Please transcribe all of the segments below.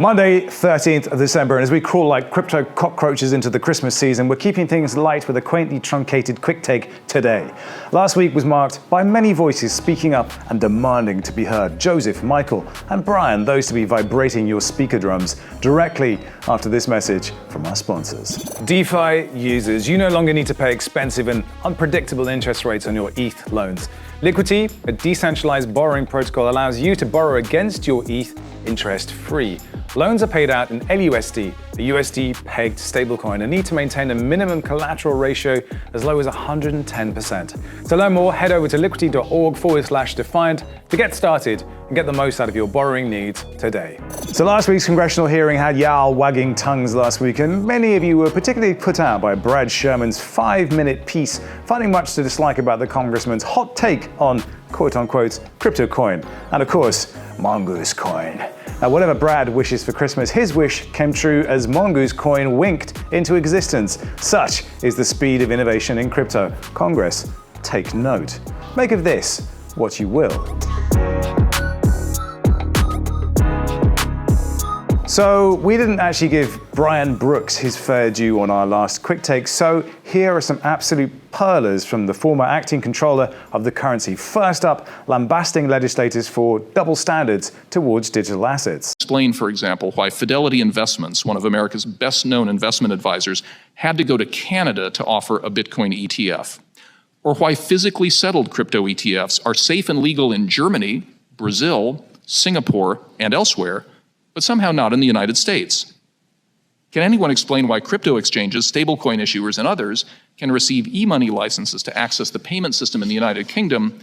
Monday, 13th of December, and as we crawl like crypto cockroaches into the Christmas season, we're keeping things light with a quaintly truncated quick take today. Last week was marked by many voices speaking up and demanding to be heard. Joseph, Michael, and Brian, those to be vibrating your speaker drums directly after this message from our sponsors. DeFi users, you no longer need to pay expensive and unpredictable interest rates on your ETH loans. Liquidity, a decentralized borrowing protocol, allows you to borrow against your ETH interest-free. Loans are paid out in LUSD, a USD-pegged stablecoin, and need to maintain a minimum collateral ratio as low as 110%. To learn more, head over to liquidity.org/Defiant to get started and get the most out of your borrowing needs today. So last week's congressional hearing had y'all wagging tongues last week, and many of you were particularly put out by Brad Sherman's 5-minute piece, finding much to dislike about the congressman's hot take on quote-unquote crypto coin, and of course, mongoose coin. Now, whatever Brad wishes for Christmas, his wish came true as mongoose coin winked into existence. Such is the speed of innovation in crypto. Congress, take note. Make of this what you will. So we didn't actually give Brian Brooks his fair due on our last quick take, so here are some absolute pearlers from the former acting controller of the currency. First up, lambasting legislators for double standards towards digital assets. Explain, for example, why Fidelity Investments, one of America's best-known investment advisors, had to go to Canada to offer a Bitcoin ETF. Or why physically settled crypto ETFs are safe and legal in Germany, Brazil, Singapore, and elsewhere, but somehow not in the United States. Can anyone explain why crypto exchanges, stablecoin issuers, and others can receive e-money licenses to access the payment system in the United Kingdom,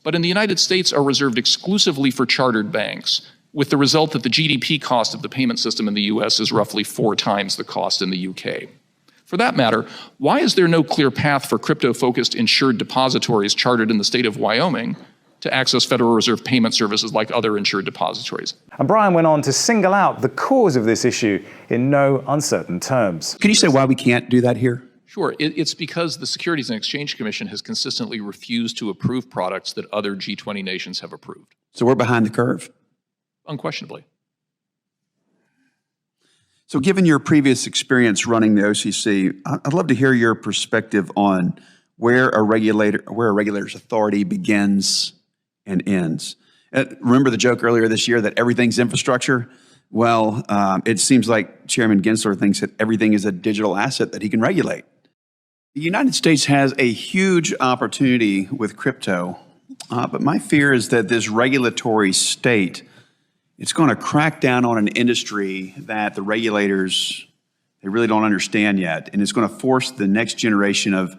but in the United States are reserved exclusively for chartered banks, with the result that the GDP cost of the payment system in the US is roughly 4 times the cost in the UK? For that matter, why is there no clear path for crypto-focused insured depositories chartered in the state of Wyoming to access Federal Reserve payment services like other insured depositories? And Brian went on to single out the cause of this issue in no uncertain terms. Can you say why we can't do that here? Sure. It's because the Securities and Exchange Commission has consistently refused to approve products that other G20 nations have approved. So we're behind the curve? Unquestionably. So given your previous experience running the OCC, I'd love to hear your perspective on where a regulator's authority begins and ends. Remember the joke earlier this year that everything's infrastructure? Well, it seems like Chairman Gensler thinks that everything is a digital asset that he can regulate. The United States has a huge opportunity with crypto, but my fear is that this regulatory state, it's going to crack down on an industry that the regulators, they really don't understand yet, and it's going to force the next generation of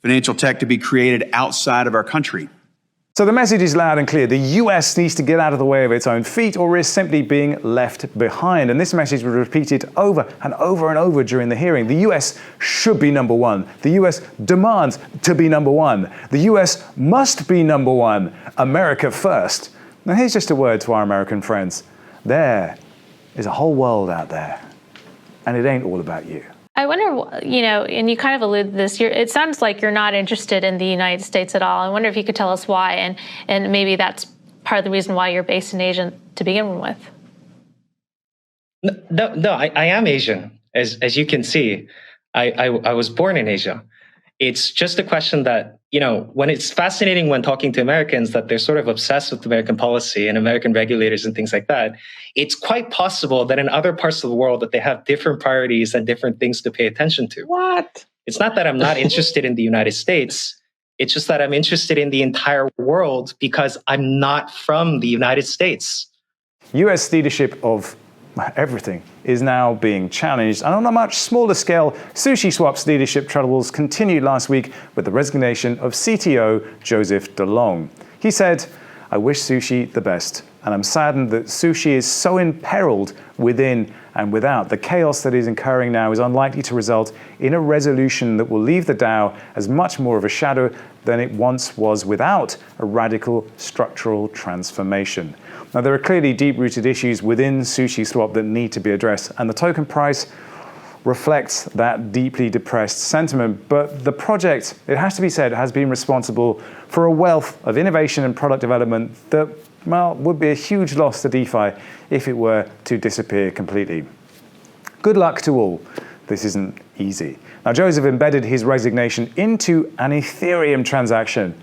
financial tech to be created outside of our country. So the message is loud and clear. The US needs to get out of the way of its own feet or is simply being left behind. And this message was repeated over and over and over during the hearing. The US should be number one. The US demands to be number one. The US must be number one. America first. Now here's just a word to our American friends. There is a whole world out there, and it ain't all about you. I wonder, and you kind of alluded to this, it sounds like you're not interested in the United States at all. I wonder if you could tell us why, and maybe that's part of the reason why you're based in Asia to begin with. No, I am Asian. As you can see, I was born in Asia. It's just a question that, when it's fascinating when talking to Americans that they're sort of obsessed with American policy and American regulators and things like that. It's quite possible that in other parts of the world that they have different priorities and different things to pay attention to. What? It's not that I'm not interested in the United States. It's just that I'm interested in the entire world because I'm not from the United States. US leadership of everything is now being challenged. And on a much smaller scale, SushiSwap's leadership troubles continued last week with the resignation of CTO Joseph DeLong. He said, "I wish Sushi the best, and I'm saddened that Sushi is so imperiled within and without. The chaos that is occurring now is unlikely to result in a resolution that will leave the DAO as much more of a shadow than it once was without a radical structural transformation." Now, there are clearly deep-rooted issues within SushiSwap that need to be addressed, and the token price reflects that deeply depressed sentiment. But the project, it has to be said, has been responsible for a wealth of innovation and product development that well, would be a huge loss to DeFi if it were to disappear completely. Good luck to all. This isn't easy. Now, Joseph embedded his resignation into an Ethereum transaction,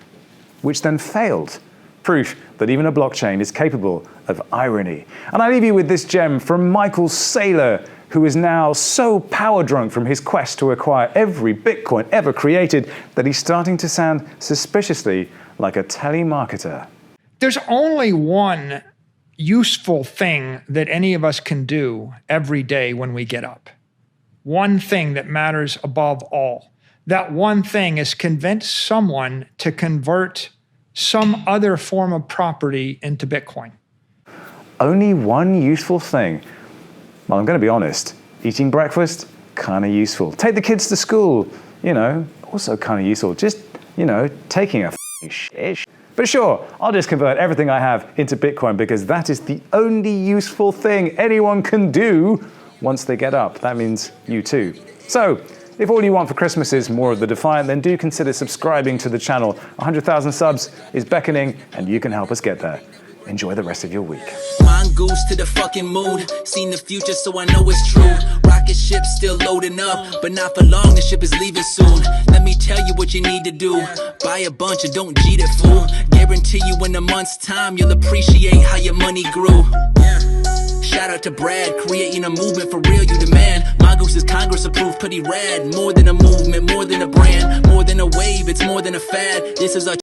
which then failed. Proof that even a blockchain is capable of irony. And I leave you with this gem from Michael Saylor, who is now so power drunk from his quest to acquire every Bitcoin ever created that he's starting to sound suspiciously like a telemarketer. There's only one useful thing that any of us can do every day when we get up. One thing that matters above all. That one thing is convince someone to convert some other form of property into Bitcoin. Only one useful thing. Well, I'm going to be honest. Eating breakfast, kind of useful. Take the kids to school, also kind of useful. Just, taking a shit. But sure, I'll just convert everything I have into Bitcoin because that is the only useful thing anyone can do once they get up. That means you too. So, if all you want for Christmas is more of the Defiant, then do consider subscribing to the channel. 100,000 subs is beckoning, and you can help us get there. Enjoy the rest of your week. Mongoose to the fucking moon. Seen the future, so I know it's true. Rocket ship still loading up, but not for long. The ship is leaving soon. Let me tell you what you need to do. Buy a bunch and don't cheat it, fool. Guarantee you in a month's time you'll appreciate how your money grew. Shout out to Brad, creating a movement for real, you the man. Mongoose is Congress approved, pretty rad. More than a movement, more than a brand, more than a wave, it's more than a fad. This is our